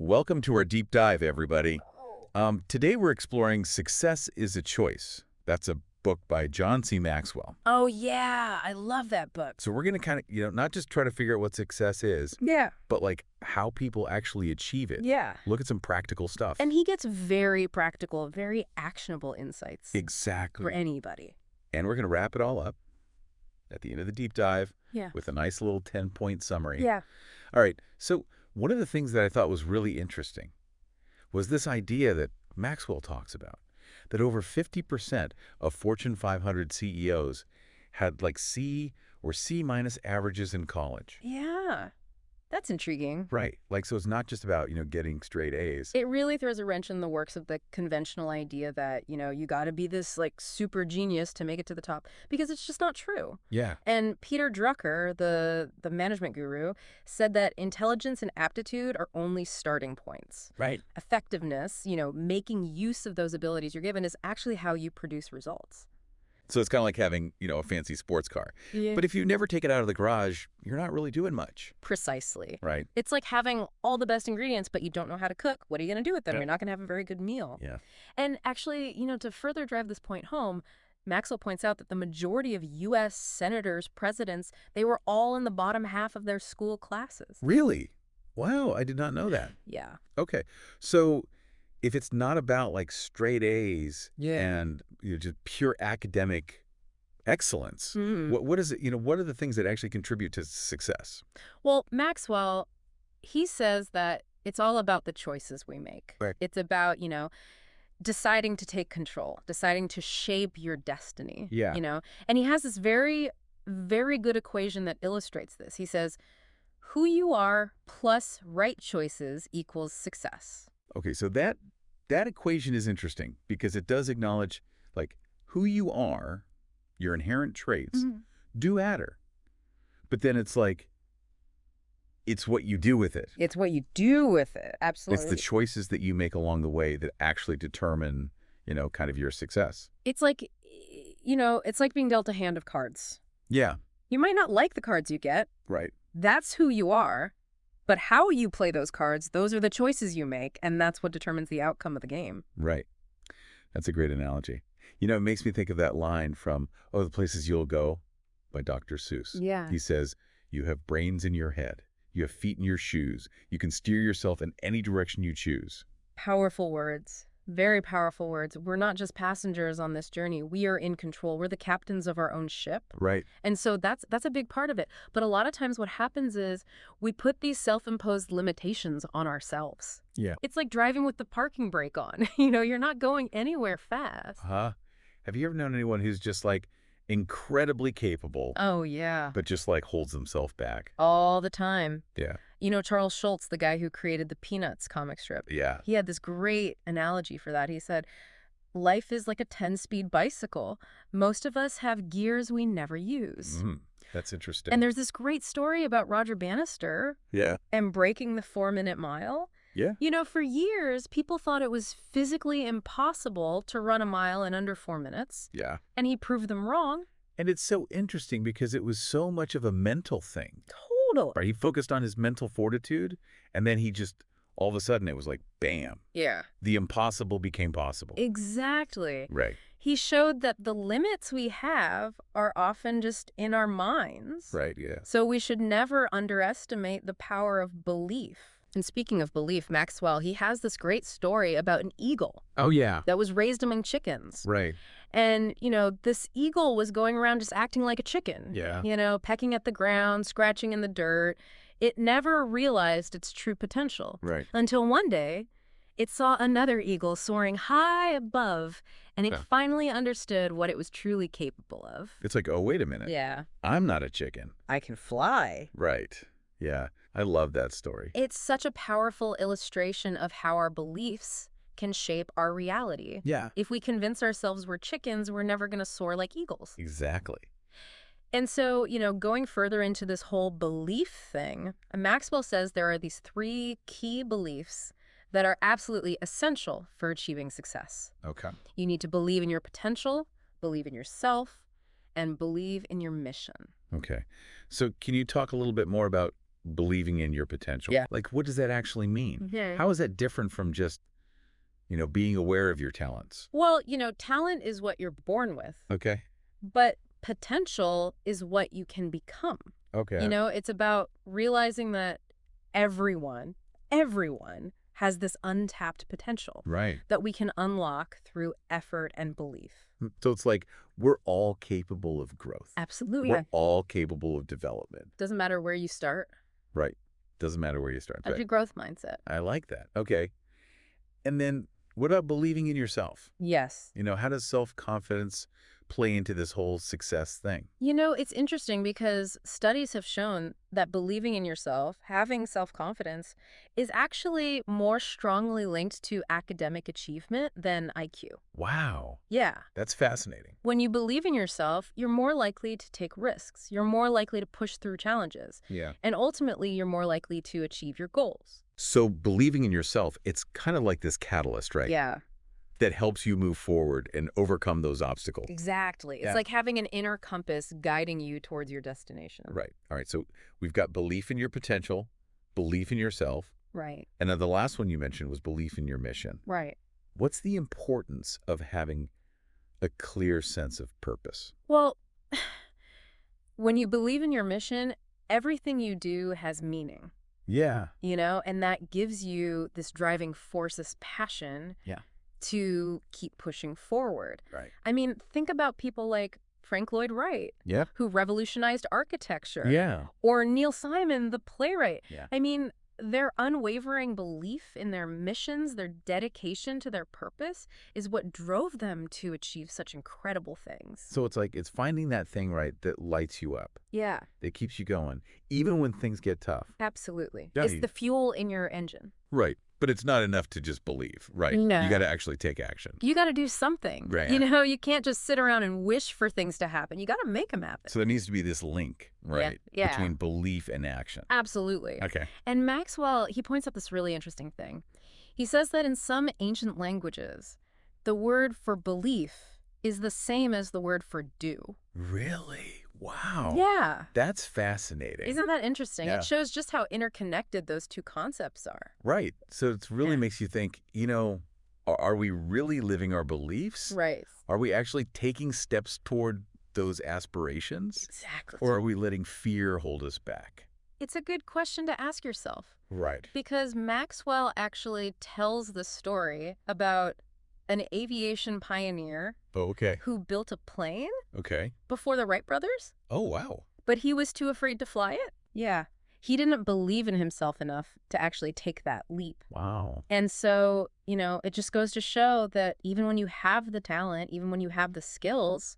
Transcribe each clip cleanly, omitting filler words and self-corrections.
Welcome to our deep dive, everybody. Today we're exploring Success is a Choice. That's a book by John C. Maxwell. Oh, yeah. I love that book. So we're going to kind of, not just try to figure out what success is, Yeah. but like how people actually achieve it. Yeah. Look at some practical stuff. And he gets very practical, very actionable insights Exactly. for anybody. And we're going to wrap it all up at the end of the deep dive with a nice little 10-point summary. Yeah. All right. So one of the things that I thought was really interesting was this idea that Maxwell talks about, that over 50% of Fortune 500 CEOs had like C or C minus averages in college. Yeah. That's intriguing. Right. Like, so it's not just about, getting straight A's. It really throws a wrench in the works of the conventional idea that, you got to be this like super genius to make it to the top, because it's just not true. Yeah. And Peter Drucker, the management guru, said that intelligence and aptitude are only starting points. Right. Effectiveness, making use of those abilities you're given, is actually how you produce results. So it's kind of like having, a fancy sports car. Yeah. But if you never take it out of the garage, you're not really doing much. Precisely. Right. It's like having all the best ingredients, but you don't know how to cook. What are you going to do with them? You're not going to have a very good meal. Yeah. And actually, to further drive this point home, Maxwell points out that the majority of U.S. senators, presidents, they were all in the bottom half of their school classes. Really? Wow, I did not know that. Yeah. Okay. So if it's not about like straight A's and just pure academic excellence, what is it? What are the things that actually contribute to success? Well, Maxwell, he says that it's all about the choices we make. Right. It's about, deciding to take control, deciding to shape your destiny. Yeah. And he has this very, very good equation that illustrates this. He says, who you are plus right choices equals success. Okay, so that equation is interesting because it does acknowledge like who you are, your inherent traits, do matter. But then it's like, it's what you do with it. It's what you do with it. Absolutely. It's the choices that you make along the way that actually determine, kind of your success. It's like, it's like being dealt a hand of cards. Yeah. You might not like the cards you get. Right. That's who you are. But how you play those cards, those are the choices you make, and that's what determines the outcome of the game. Right. That's a great analogy. It makes me think of that line from The Places You'll Go by Dr. Seuss. Yeah. He says, you have brains in your head. You have feet in your shoes. You can steer yourself in any direction you choose. Powerful words. Very powerful words. We're not just passengers on this journey. We are in control. We're the captains of our own ship. Right. And so that's a big part of it. But a lot of times what happens is we put these self-imposed limitations on ourselves. Yeah. It's like driving with the parking brake on. You're not going anywhere fast. Have you ever known anyone who's just like incredibly capable? Oh, yeah. But just like holds themselves back? All the time. Yeah. Charles Schultz, the guy who created the Peanuts comic strip. Yeah. He had this great analogy for that. He said, life is like a 10-speed bicycle. Most of us have gears we never use. That's interesting. And there's this great story about Roger Bannister. Yeah. And breaking the 4-minute mile. Yeah. For years, people thought it was physically impossible to run a mile in under 4 minutes. Yeah. And he proved them wrong. And it's so interesting because it was so much of a mental thing. Totally. Right? He focused on his mental fortitude, and then he just, all of a sudden, it was like, bam. Yeah. The impossible became possible. Exactly. Right. He showed that the limits we have are often just in our minds. Right, yeah. So we should never underestimate the power of belief. And speaking of belief, Maxwell, he has this great story about an eagle. Oh, yeah. That was raised among chickens. Right. And, this eagle was going around just acting like a chicken. Yeah. Pecking at the ground, scratching in the dirt. It never realized its true potential. Right. Until one day, it saw another eagle soaring high above, and it finally understood what it was truly capable of. It's like, oh, wait a minute. Yeah. I'm not a chicken. I can fly. Right. Yeah. I love that story. It's such a powerful illustration of how our beliefs can shape our reality. Yeah. If we convince ourselves we're chickens, we're never going to soar like eagles. Exactly. And so, going further into this whole belief thing, Maxwell says there are these 3 key beliefs that are absolutely essential for achieving success. Okay. You need to believe in your potential, believe in yourself, and believe in your mission. Okay. So can you talk a little bit more about believing in your potential. Yeah. Like, what does that actually mean? Yeah. How is that different from just, being aware of your talents? Well, talent is what you're born with, Okay. but potential is what you can become. Okay. It's about realizing that everyone has this untapped potential Right. that we can unlock through effort and belief. So it's like we're all capable of growth. Absolutely. We're all capable of development. Doesn't matter where you start. Right. Doesn't matter where you start. That's your growth mindset. I like that. Okay. And then what about believing in yourself? Yes. How does self-confidence play into this whole success thing? It's interesting because studies have shown that believing in yourself, having self-confidence, is actually more strongly linked to academic achievement than IQ. Wow. Yeah. That's fascinating. When you believe in yourself, you're more likely to take risks. You're more likely to push through challenges. Yeah. And ultimately, you're more likely to achieve your goals. So believing in yourself, it's kind of like this catalyst, right? Yeah. That helps you move forward and overcome those obstacles. Exactly. Yeah. It's like having an inner compass guiding you towards your destination. Right. All right. So we've got belief in your potential, belief in yourself, Right. and then the last one you mentioned was belief in your mission. Right. What's the importance of having a clear sense of purpose? Well, when you believe in your mission, everything you do has meaning, Yeah. and that gives you this driving force, this passion Yeah. to keep pushing forward. Right. I mean, think about people like Frank Lloyd Wright, Yeah. who revolutionized architecture, Yeah. or Neil Simon, the playwright. Yeah. I mean, their unwavering belief in their missions, their dedication to their purpose, is what drove them to achieve such incredible things. So it's like it's finding that thing, right, that lights you up, Yeah, that keeps you going, even when things get tough. absolutely. Yeah, It's the fuel in your engine. Right. But it's not enough to just believe, right? No. You got to actually take action. You got to do something. Right. You can't just sit around and wish for things to happen. You got to make them happen. So there needs to be this link, right, Yeah. between belief and action. Absolutely. Okay. And Maxwell, he points out this really interesting thing. He says that in some ancient languages, the word for belief is the same as the word for do. Really? Wow. Yeah. That's fascinating. Isn't that interesting? Yeah. It shows just how interconnected those two concepts are. Right. So it really Yeah. makes you think, are we really living our beliefs? Right. Are we actually taking steps toward those aspirations? Exactly. Or are we letting fear hold us back? It's a good question to ask yourself, Right. because Maxwell actually tells the story about an aviation pioneer Okay. who built a plane Okay. before the Wright brothers, Oh, wow. but he was too afraid to fly it. Yeah. He didn't believe in himself enough to actually take that leap. Wow. And so, it just goes to show that even when you have the talent, even when you have the skills,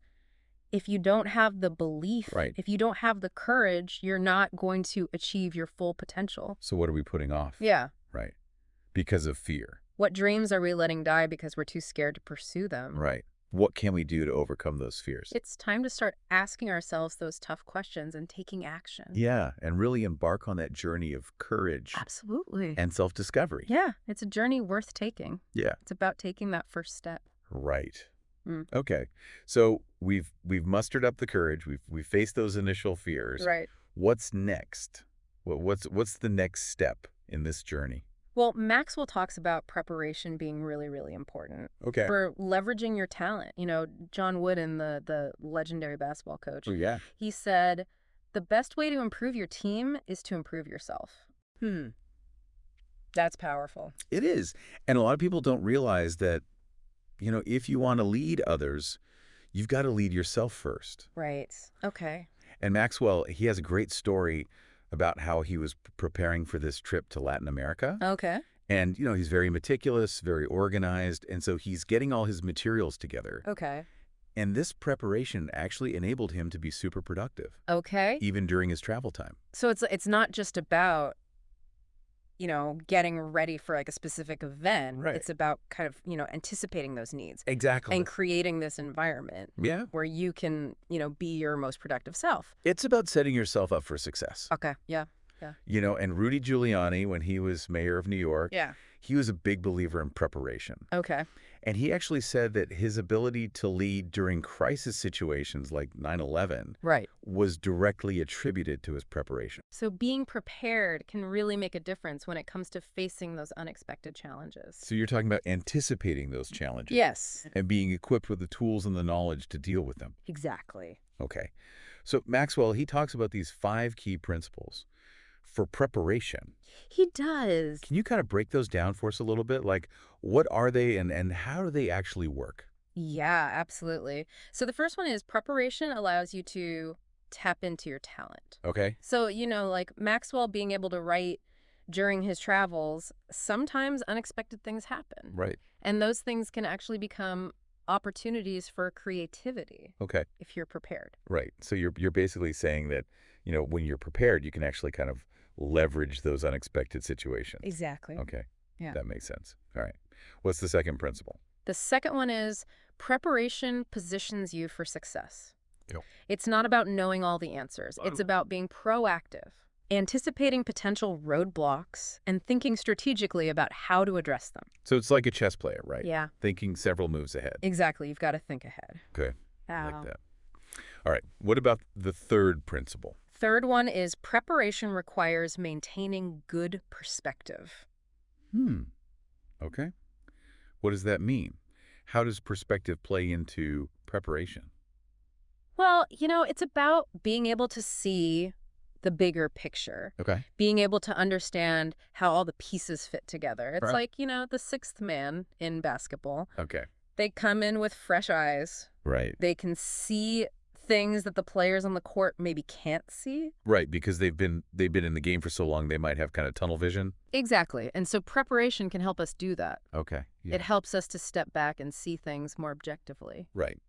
if you don't have the belief, Right. if you don't have the courage, you're not going to achieve your full potential. So what are we putting off? Yeah. Right. Because of fear. What dreams are we letting die because we're too scared to pursue them? Right. What can we do to overcome those fears? It's time to start asking ourselves those tough questions and taking action. Yeah, and really embark on that journey of courage Absolutely. and self-discovery. Yeah, it's a journey worth taking. Yeah. It's about taking that first step. Right. Mm. Okay. So we've mustered up the courage. We've faced those initial fears. Right. What's next? What's the next step in this journey? Well, Maxwell talks about preparation being really, really important Okay. for leveraging your talent. John Wooden, the legendary basketball coach, Oh, yeah. he said, the best way to improve your team is to improve yourself. That's powerful. It is. And a lot of people don't realize that, if you want to lead others, you've got to lead yourself first. Right. Okay. And Maxwell, he has a great story about how he was preparing for this trip to Latin America. Okay. And, he's very meticulous, very organized. And so he's getting all his materials together. Okay. And this preparation actually enabled him to be super productive, Okay. even during his travel time. So it's not just about, getting ready for like a specific event. Right. It's about kind of, anticipating those needs Exactly. and creating this environment Yeah. where you can, be your most productive self. It's about setting yourself up for success. Okay. Yeah. And Rudy Giuliani, when he was mayor of New York, Yeah. he was a big believer in preparation. Okay. And he actually said that his ability to lead during crisis situations like 9/11 Right. was directly attributed to his preparation. So being prepared can really make a difference when it comes to facing those unexpected challenges. So you're talking about anticipating those challenges Yes. and being equipped with the tools and the knowledge to deal with them. Exactly. Okay. So Maxwell, he talks about these 5 key principles for preparation. He does. Can you kind of break those down for us a little bit? Like, what are they and how do they actually work? Yeah, absolutely. So the first one is preparation allows you to tap into your talent. Okay. So, like Maxwell being able to write during his travels, sometimes unexpected things happen. Right. And those things can actually become opportunities for creativity Okay. if you're prepared. Right. So you're basically saying that, when you're prepared, you can actually kind of leverage those unexpected situations. Exactly. Okay. Yeah. That makes sense. All right. What's the second principle? The second one is preparation positions you for success. Yep. It's not about knowing all the answers. It's about being proactive, anticipating potential roadblocks, and thinking strategically about how to address them. So it's like a chess player, right? Yeah, Thinking several moves ahead. exactly. You've got to think ahead. Okay. I like Wow. that. All right. What about the third principle? Third one is preparation requires maintaining good perspective. Okay. What does that mean? How does perspective play into preparation? Well, it's about being able to see the bigger picture, Okay. being able to understand how all the pieces fit together. It's Right. like, the sixth man in basketball. Okay. They come in with fresh eyes. Right. They can see things that the players on the court maybe can't see. Right, because they've been in the game for so long, they might have kind of tunnel vision. Exactly. And so preparation can help us do that. Okay. Yeah. It helps us to step back and see things more objectively. Right.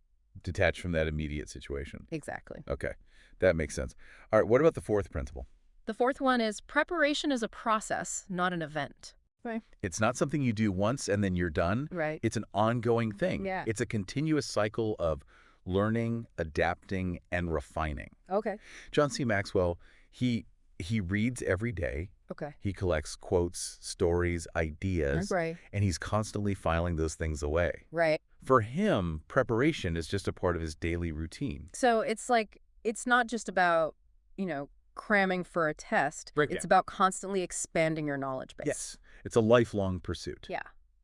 Detached from that immediate situation. Exactly. Okay. That makes sense. All right. What about the fourth principle? The fourth one is preparation is a process, not an event. Right. It's not something you do once and then you're done. Right. It's an ongoing thing. Yeah. It's a continuous cycle of learning, adapting, and refining. Okay. John C. Maxwell, he reads every day. Okay. He collects quotes, stories, ideas, Right. and he's constantly filing those things away. Right. For him, preparation is just a part of his daily routine. So it's like, it's not just about, cramming for a test. Right. It's about constantly expanding your knowledge base. Yes, it's a lifelong pursuit. Yeah.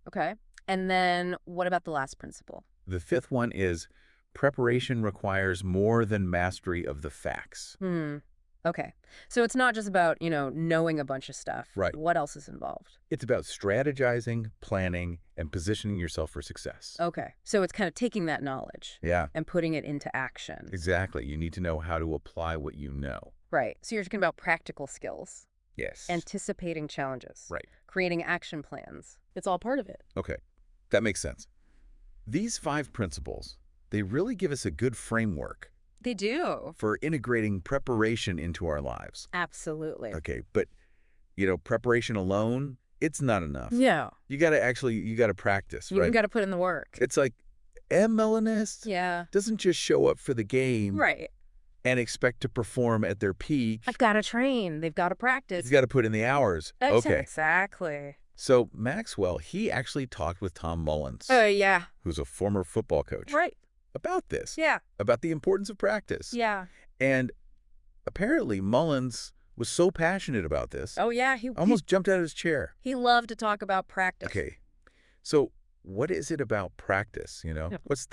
Okay. And then what about the last principle? The fifth one is preparation requires more than mastery of the facts. Okay. So it's not just about, knowing a bunch of stuff. Right. What else is involved? It's about strategizing, planning, and positioning yourself for success. Okay. So it's kind of taking that knowledge Yeah, and putting it into action. exactly. You need to know how to apply what you know. Right. So you're talking about practical skills, Yes. anticipating challenges, Right. creating action plans. It's all part of it. Okay, that makes sense. These 5 principles, they really give us a good framework They do. for integrating preparation into our lives. Absolutely. Okay, but, preparation alone, it's not enough. Yeah. You got to practice, You right? got to put in the work. It's like a melanist Yeah. doesn't just show up for the game Right. and expect to perform at their peak. I've got to train. They've got to practice. He's got to put in the hours. Okay. Exactly. So Maxwell, he actually talked with Tom Mullins, Yeah. who's a former football coach, Right. about this, Yeah. about the importance of practice. Yeah. And apparently Mullins was so passionate about this, Oh, yeah. He almost jumped out of his chair. he loved to talk about practice. Okay. So what is it about practice, Yeah. What's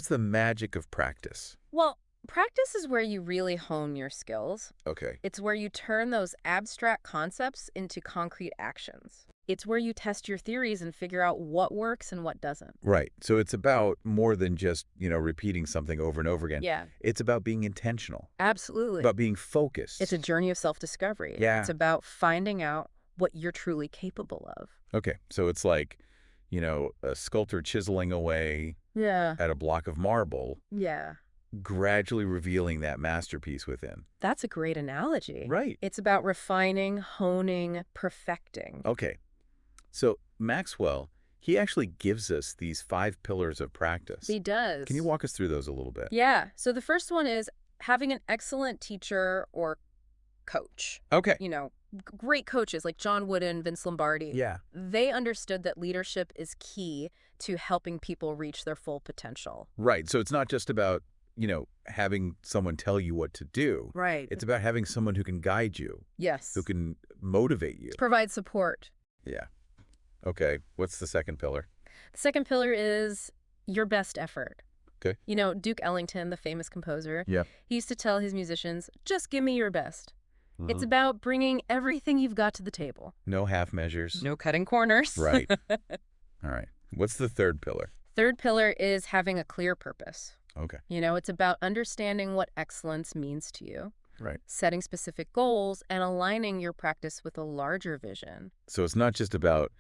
the magic of practice? Well, practice is where you really hone your skills. Okay. It's where you turn those abstract concepts into concrete actions. It's where you test your theories and figure out what works and what doesn't. Right. So it's about more than just, repeating something over and over again. Yeah, It's about being intentional, absolutely. about being focused. It's a journey of self-discovery. Yeah. It's about finding out what you're truly capable of. Okay. So it's like, a sculptor chiseling away Yeah. at a block of marble, Yeah. gradually revealing that masterpiece within. That's a great analogy. Right. It's about refining, honing, perfecting. Okay. So Maxwell, he actually gives us these 5 pillars of practice. He does. Can you walk us through those a little bit? Yeah. So the first one is having an excellent teacher or coach. Okay. Great coaches like John Wooden, Vince Lombardi. Yeah. They understood that leadership is key to helping people reach their full potential. Right. So it's not just about, having someone tell you what to do. Right. It's about having someone who can guide you, who Yes. can motivate you. Provide support. Yeah. Okay. What's the second pillar? The second pillar is your best effort. Okay. Duke Ellington, the famous composer, Yeah. he used to tell his musicians, just give me your best. It's Mhm. about bringing everything you've got to the table. No half measures. No cutting corners. Right. All right. What's the third pillar? Third pillar is having a clear purpose. Okay. It's about understanding what excellence means to you, Right. setting specific goals, and aligning your practice with a larger vision. So it's not just about,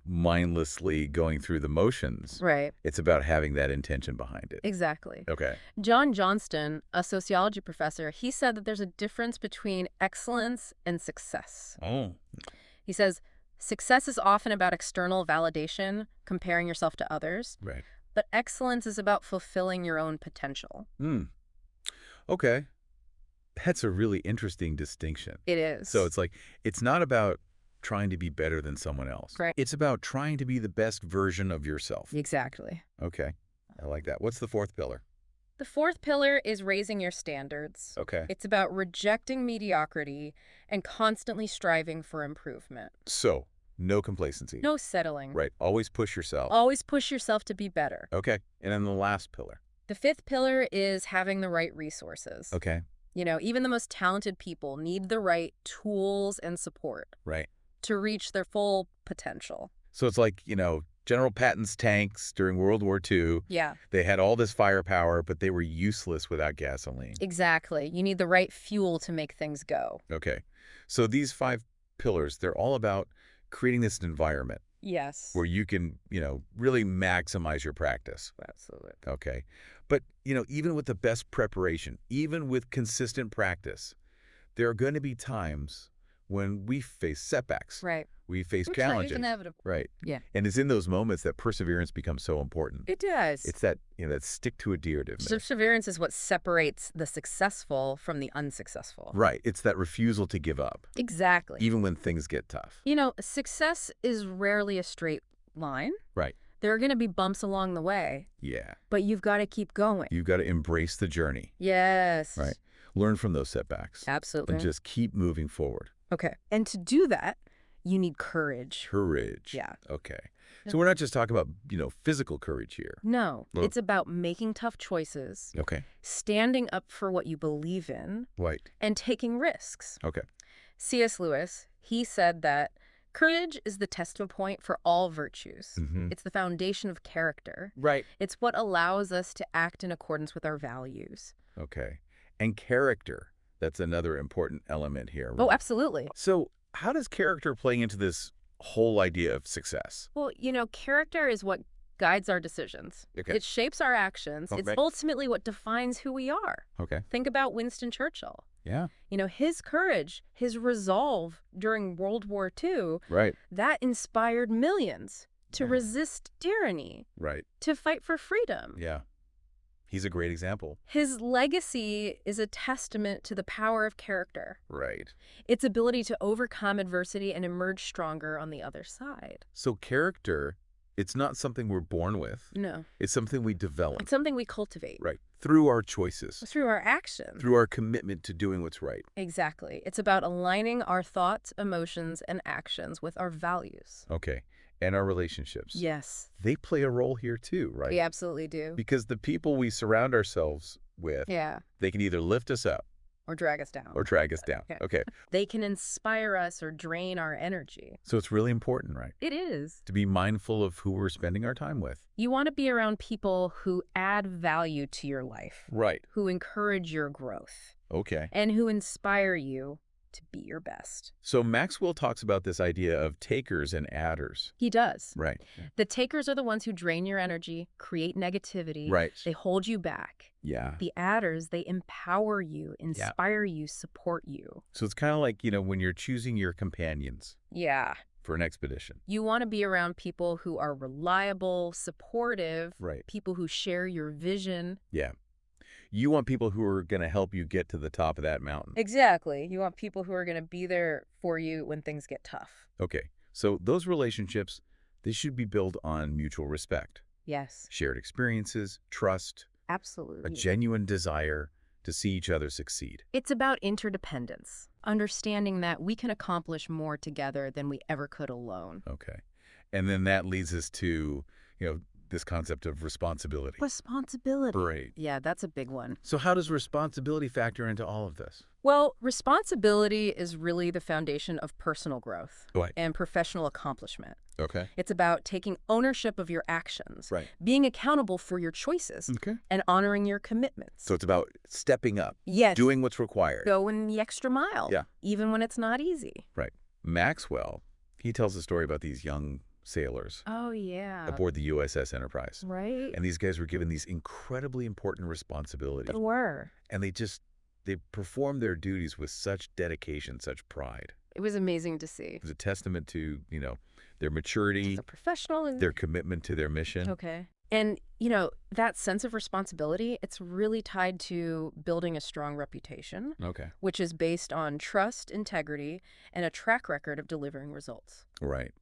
mindlessly going through the motions. Right. It's about having that intention behind it. Exactly. Okay. John Johnston, a sociology professor, he said that there's a difference between excellence and success. Oh. He says, success is often about external validation, comparing yourself to others, Right. but excellence is about fulfilling your own potential. Okay. That's a really interesting distinction. It is. So it's not about trying to be better than someone else. Right. It's about trying to be the best version of yourself. Exactly. Okay. I like that. What's the fourth pillar? The fourth pillar is raising your standards. Okay. It's about rejecting mediocrity and constantly striving for improvement. So, no complacency. No settling. Right. Always push yourself. Always push yourself to be better. Okay. And then the last pillar. The fifth pillar is having the right resources. Okay. Even the most talented people need the right tools and support Right. to reach their full potential. So it's like, General Patton's tanks during World War II. Yeah, They had all this firepower, but they were useless without gasoline. exactly. You need the right fuel to make things go. Okay. So these 5 pillars, they're all about creating this environment Yes. where you can, really maximize your practice. Absolutely. Okay. But, even with the best preparation, even with consistent practice, there are going to be times when we face setbacks. Right. We face Which challenges. is inevitable. Right. Yeah. And it's in those moments that perseverance becomes so important. It does. It's that, that stick-to-itiveness. Perseverance is what separates the successful from the unsuccessful. Right. It's that refusal to give up, Exactly. even when things get tough. Success is rarely a straight line. Right. There are going to be bumps along the way, Yeah. but you've got to keep going. You've got to embrace the journey. Yes. Right. Learn from those setbacks. Absolutely. And just keep moving forward. Okay. And to do that, you need courage. Courage. Yeah. Okay. So we're not just talking about, physical courage here. No, Well- it's about making tough choices, Okay. standing up for what you believe in, Right. and taking risks. Okay. C.S. Lewis, he said that courage is the test point for all virtues. Mm-hmm. It's the foundation of character. Right. It's what allows us to act in accordance with our values. Okay. And character. That's another important element here. Oh, Right? absolutely. So how does character play into this whole idea of success? Well, character is what guides our decisions. Okay. It shapes our actions. It's Okay. ultimately what defines who we are. Okay. Think about Winston Churchill. Yeah. His courage, his resolve during World War II, Right. that inspired millions to Yeah. resist tyranny, Right. to fight for freedom. Yeah. He's a great example. His legacy is a testament to the power of character, Right. its ability to overcome adversity and emerge stronger on the other side. So character, it's not something we're born with. No, It's something we develop. it's something we cultivate Right. Through our choices. through our actions. Through our commitment to doing what's right. Exactly. It's about aligning our thoughts, emotions, and actions with our values. Okay. And our relationships. Yes, They play a role here too, right? we absolutely do. Because the people we surround ourselves with, Yeah, they can either lift us up or drag us down. or drag us down. Okay. Okay. They can inspire us or drain our energy. So it's really important, right? It is. To be mindful of who we're spending our time with. You want to be around people who add value to your life, Right. who encourage your growth, Okay. and who inspire you to be your best. So Maxwell talks about this idea of takers and adders. He does. Right. The takers are the ones who drain your energy, create negativity. Right. They hold you back. Yeah. The adders, they empower you, inspire you, support you. So it's kind of like, when you're choosing your companions Yeah. for an expedition. You want to be around people who are reliable, supportive, Right. people who share your vision. Yeah. You want people who are going to help you get to the top of that mountain. Exactly. You want people who are going to be there for you when things get tough. Okay, so those relationships, they should be built on mutual respect, Yes, shared experiences, trust, a absolutely. genuine desire to see each other succeed. It's about interdependence, understanding that we can accomplish more together than we ever could alone. Okay. And then that leads us to, this concept of responsibility. Responsibility. Great. Yeah, that's a big one. So how does responsibility factor into all of this? Well, responsibility is really the foundation of personal growth Right. and professional accomplishment. Okay. It's about taking ownership of your actions, Right. being accountable for your choices, Okay. and honoring your commitments. So it's about stepping up, Yes, doing what's required. going the extra mile, Yeah. even when it's not easy. Right. Maxwell, he tells a story about these young sailors Oh, yeah. aboard the USS Enterprise. Right? And these guys were given these incredibly important responsibilities. They were. And they performed their duties with such dedication, such pride. It was amazing to see. It was a testament to, their maturity, As a professional. And their commitment to their mission. okay. And, that sense of responsibility, it's really tied to building a strong reputation, Okay. which is based on trust, integrity, and a track record of delivering results. Right.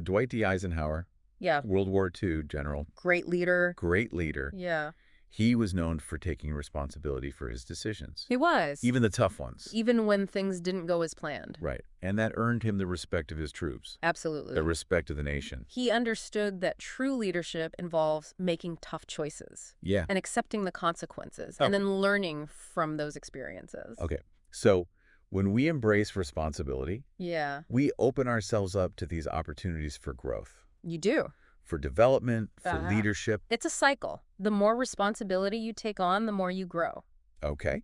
Dwight D. Eisenhower, Yeah. World War II general, Great leader. great leader. Yeah. He was known for taking responsibility for his decisions, He was. even the tough ones. Even when things didn't go as planned. Right. And that earned him the respect of his troops, Absolutely. the respect of the nation. He understood that true leadership involves making tough choices Yeah. and accepting the consequences Oh. and then learning from those experiences. Okay. So when we embrace responsibility, Yeah, we open ourselves up to these opportunities for growth, you do. for development, for Uh-huh. leadership. It's a cycle. The more responsibility you take on, the more you grow. Okay.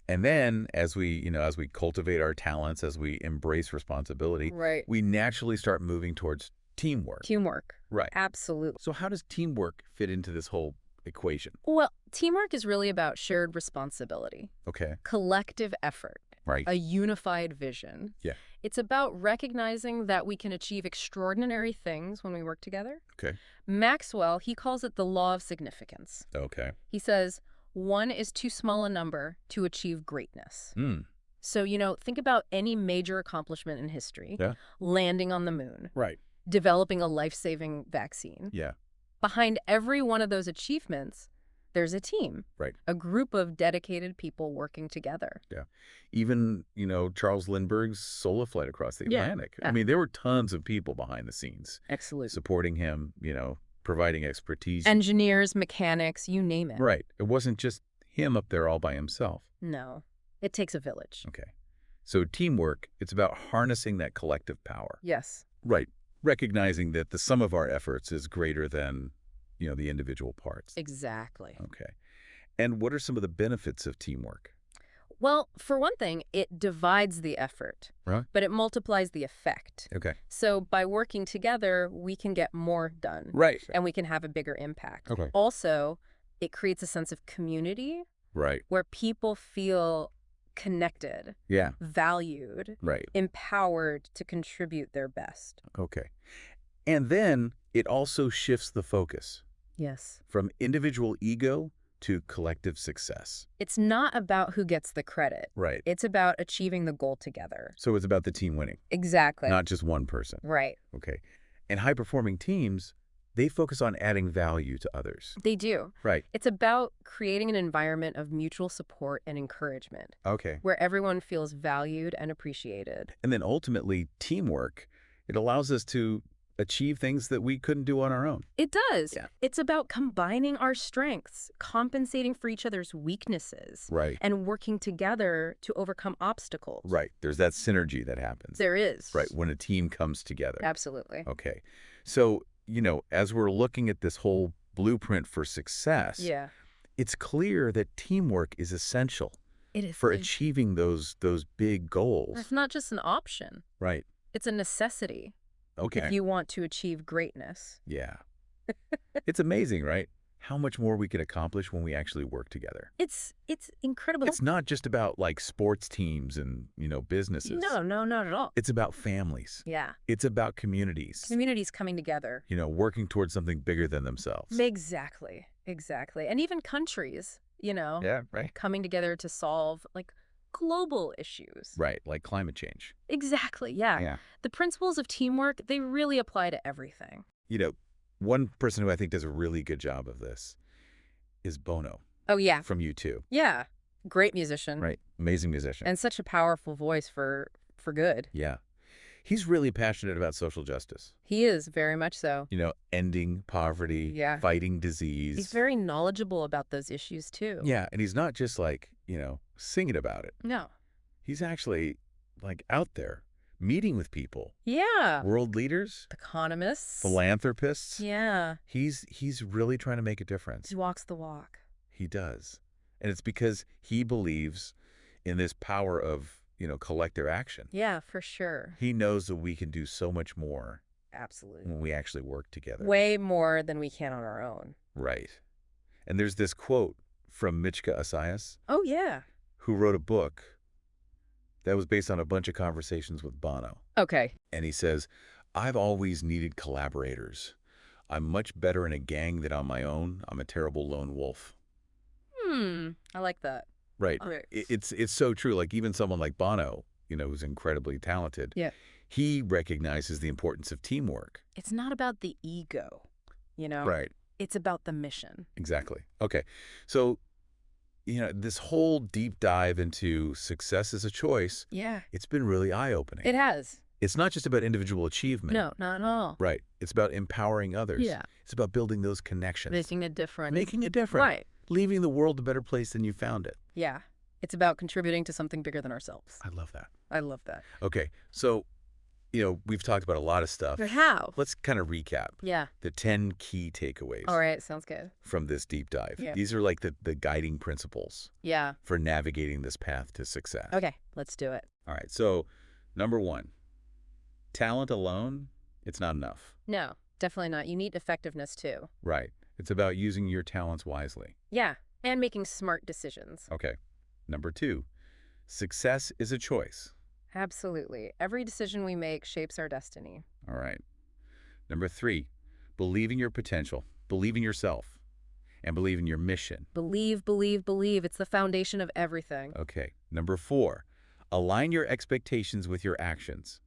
And then as we cultivate our talents, as we embrace responsibility, Right. we naturally start moving towards teamwork. Teamwork. Right. Absolutely. So how does teamwork fit into this whole equation? Well, teamwork is really about shared responsibility, Okay. collective effort, Right. a unified vision. Yeah. It's about recognizing that we can achieve extraordinary things when we work together. Okay. Maxwell, he calls it the law of significance. Okay. He says, one is too small a number to achieve greatness. Mm. So, think about any major accomplishment in history. Yeah. Landing on the moon, Right. developing a life-saving vaccine. Yeah. Behind every one of those achievements, there's a team. Right. A group of dedicated people working together. Yeah. Even, Charles Lindbergh's solo flight across the Yeah. Atlantic. Yeah. I mean, there were tons of people behind the scenes Absolutely. supporting him, providing expertise. Engineers, mechanics, you name it. Right. It wasn't just him up there all by himself. No, it takes a village. Okay. So teamwork, it's about harnessing that collective power. Yes. Right. Recognizing that the sum of our efforts is greater than, the individual parts. Exactly. Okay. And what are some of the benefits of teamwork? Well, for one thing, it divides the effort, Right. but it multiplies the effect. Okay. So by working together, we can get more done. Right. And we can have a bigger impact. Okay. Also, it creates a sense of community Right. where people feel connected, Yeah. valued, Right. empowered to contribute their best. Okay. And then it also shifts the focus Yes. from individual ego to collective success. It's not about who gets the credit. Right. It's about achieving the goal together. So it's about the team winning, Exactly. not just one person. Right. Okay. And high-performing teams, they focus on adding value to others. They do. Right. It's about creating an environment of mutual support and encouragement Okay. where everyone feels valued and appreciated. And then ultimately, teamwork, it allows us to achieve things that we couldn't do on our own. It does. Yeah. It's about combining our strengths, compensating for each other's weaknesses, Right. and working together to overcome obstacles. Right. There's that synergy that happens. There is. Right. When a team comes together. Absolutely. Okay. So, as we're looking at this whole blueprint for success, Yeah. it's clear that teamwork is essential It is. for achieving those big goals. It's not just an option. Right. It's a necessity Okay. if you want to achieve greatness. Yeah. It's amazing, right? How much more we can accomplish when we actually work together. It's incredible. It's not just about like sports teams and, businesses. No, not at all. It's about families. Yeah. It's about communities, Communities coming together. working towards something bigger than themselves. Exactly. And even countries. Yeah, right. coming together to solve, like, global issues. Right, like climate change. Exactly, yeah. Yeah. The principles of teamwork, they really apply to everything. You know, one person who I think does a really good job of this is Bono Oh, yeah. from U2, Yeah. Great musician. right? Amazing musician. And such a powerful voice for good. Yeah. He's really passionate about social justice. He is, very much so. Ending poverty, Yeah. fighting disease. He's very knowledgeable about those issues, too. Yeah, and he's not just like, singing about it. No. He's actually like out there meeting with people, Yeah. world leaders, Economists. philanthropists. Yeah. He's really trying to make a difference. He walks the walk. He does. And it's because he believes in this power of, collective action. Yeah, for sure. He knows that we can do so much more Absolutely. when we actually work together. Way more than we can on our own. Right. And there's this quote from Michka Assayas, Oh, yeah. who wrote a book that was based on a bunch of conversations with Bono. Okay. And he says, "I've always needed collaborators. I'm much better in a gang than on my own. I'm a terrible lone wolf." I like that. Right. Okay. It's so true. Like even someone like Bono, who's incredibly talented, Yeah. he recognizes the importance of teamwork. It's not about the ego, Right. It's about the mission. Exactly. Okay. So, this whole deep dive into success as a choice, Yeah. it's been really eye-opening. It has. It's not just about individual achievement. No, not at all. Right. It's about empowering others. Yeah. It's about building those connections. Making a difference. Making a difference. Right. Leaving the world a better place than you found it. Yeah. It's about contributing to something bigger than ourselves. I love that. I love that. Okay. So, we've talked about a lot of stuff. But how? Let's kind of recap Yeah. the 10 key takeaways All right. Sounds good. from this deep dive. Yeah. These are like the guiding principles Yeah. for navigating this path to success. Okay. Let's do it. All right. So, number 1, talent alone, it's not enough. No, definitely not. You need effectiveness, too. Right. It's about using your talents wisely. Yeah. And making smart decisions. Okay. Number 2, success is a choice. Absolutely. Every decision we make shapes our destiny. All right. Number 3, believe in your potential, believe in yourself, and believe in your mission. Believe, believe, believe. It's the foundation of everything. Okay. Number 4, align your expectations with your actions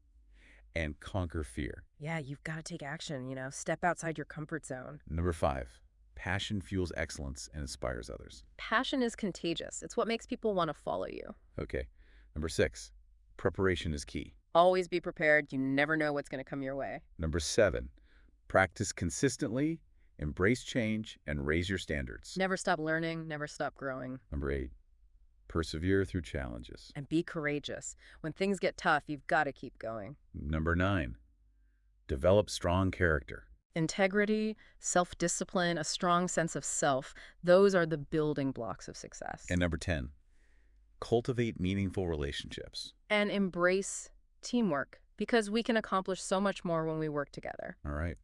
and conquer fear. Yeah, you've got to take action, step outside your comfort zone. Number 5, passion fuels excellence and inspires others. Passion is contagious. It's what makes people want to follow you. Okay. Number 6, preparation is key. Always be prepared. You never know what's going to come your way. Number 7, practice consistently, embrace change, and raise your standards. Never stop learning. Never stop growing. Number 8, persevere through challenges. And be courageous. When things get tough, you've got to keep going. Number 9, develop strong character. Integrity, self-discipline, a strong sense of self, those are the building blocks of success. And number 10, cultivate meaningful relationships. And embrace teamwork, because we can accomplish so much more when we work together. All right.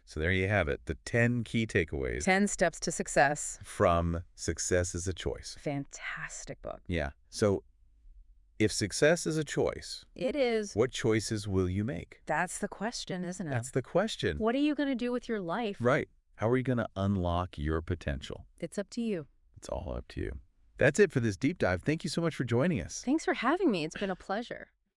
So there you have it, the 10 key takeaways 10 Steps to Success. from Success is a Choice. Fantastic book. Yeah. So if success is a choice, It is. what choices will you make? That's the question, isn't it? That's the question. What are you going to do with your life? Right. How are you going to unlock your potential? It's up to you. It's all up to you. That's it for this deep dive. Thank you so much for joining us. Thanks for having me. It's been a pleasure.